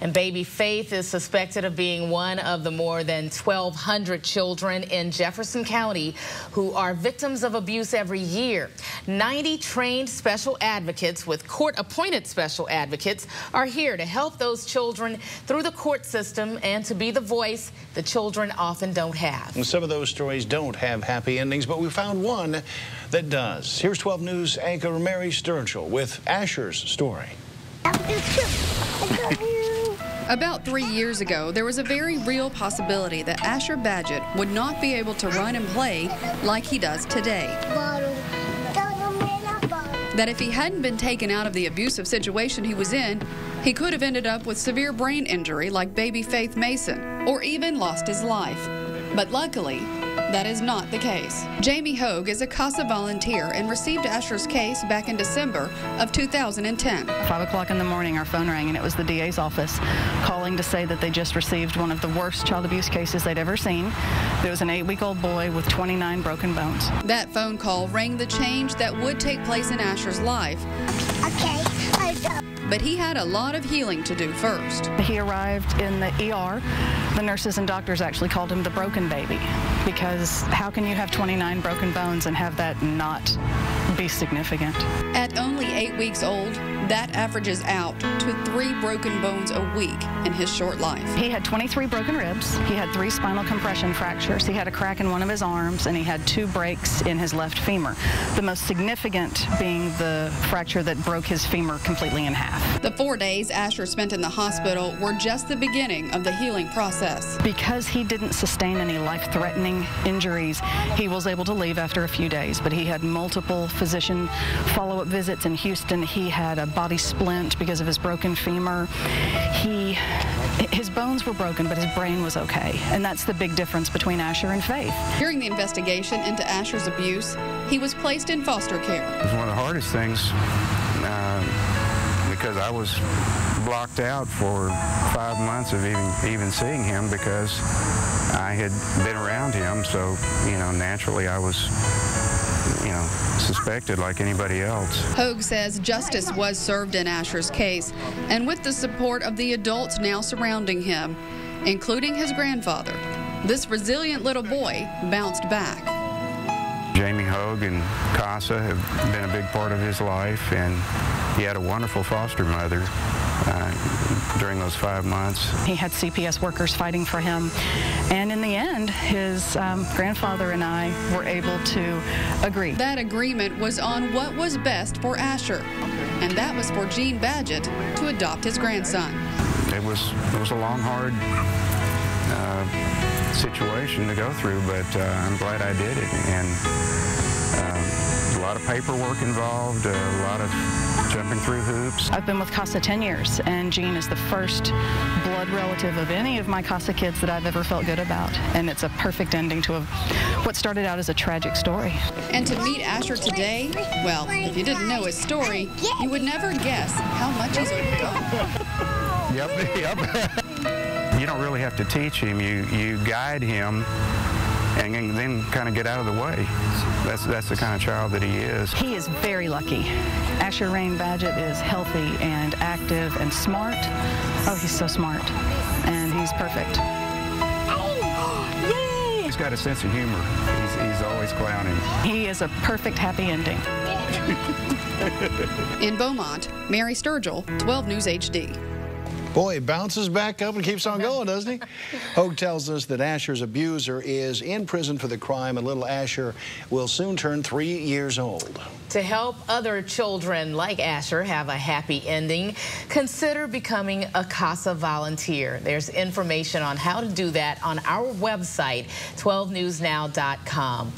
And baby Faith is suspected of being one of the more than 1,200 children in Jefferson County who are victims of abuse every year. 90 trained special advocates with court-appointed special advocates are here to help those children through the court system and to be the voice the children often don't have. And some of those stories don't have happy endings, but we found one that does. Here's 12 News anchor Mary Sturgill with Asher's story. About 3 years ago, there was a very real possibility that Asher Badgett would not be able to run and play like he does today. That if he hadn't been taken out of the abusive situation he was in, he could have ended up with severe brain injury like baby Faith Mason, or even lost his life. But luckily, that is not the case. Jamie Hogue is a CASA volunteer and received Asher's case back in December of 2010. 5 o'clock in the morning, our phone rang, and it was the DA's office calling to say that they just received one of the worst child abuse cases they'd ever seen. There was an 8-week-old boy with 29 broken bones. That phone call rang the change that would take place in Asher's life. Okay, But he had a lot of healing to do first. He arrived in the ER. The nurses and doctors actually called him the broken baby, because how can you have 29 broken bones and have that not be significant? At only 8 weeks old, that averages out to 3 broken bones a week in his short life. He had 23 broken ribs. He had 3 spinal compression fractures. He had a crack in one of his arms, and he had 2 breaks in his left femur. The most significant being the fracture that broke his femur completely in half. The 4 days Asher spent in the hospital were just the beginning of the healing process. Because he didn't sustain any life-threatening injuries, he was able to leave after a few days, but he had multiple physician follow-up visits in Houston. He had a body splint because of his broken femur. His bones were broken, but his brain was okay, and that's the big difference between Asher and Faith. During the investigation into Asher's abuse, he was placed in foster care. It was one of the hardest things because I was blocked out for 5 months of even seeing him because I had been around him, so, naturally I was, suspected like anybody else. Hogue says justice was served in Asher's case, and with the support of the adults now surrounding him, including his grandfather, this resilient little boy bounced back. Jamie Hogue and CASA have been a big part of his life, and he had a wonderful foster mother during those 5 months. He had CPS workers fighting for him, and in the end, his grandfather and I were able to agree. That agreement was on what was best for Asher, and that was for Gene Badgett to adopt his grandson. It was a long, hard situation to go through, but I'm glad I did it. And a lot of paperwork involved, a lot of jumping through hoops. I've been with CASA 10 years, and Gene is the first blood relative of any of my CASA kids that I've ever felt good about. And it's a perfect ending to what started out as a tragic story. And to meet Asher today, well, if you didn't know his story, you would never guess how much he's overcome. Yep. You don't really have to teach him. You guide him and then kind of get out of the way. That's the kind of child that he is. He is very lucky. Asher Rain Badgett is healthy and active and smart. Oh, he's so smart. And he's perfect. He's got a sense of humor. He's always clowning. He is a perfect happy ending. In Beaumont, Mary Sturgill, 12 News HD. Boy, he bounces back up and keeps on going, doesn't he? Hogue tells us that Asher's abuser is in prison for the crime, and little Asher will soon turn 3 years old. To help other children like Asher have a happy ending, consider becoming a CASA volunteer. There's information on how to do that on our website, 12newsnow.com.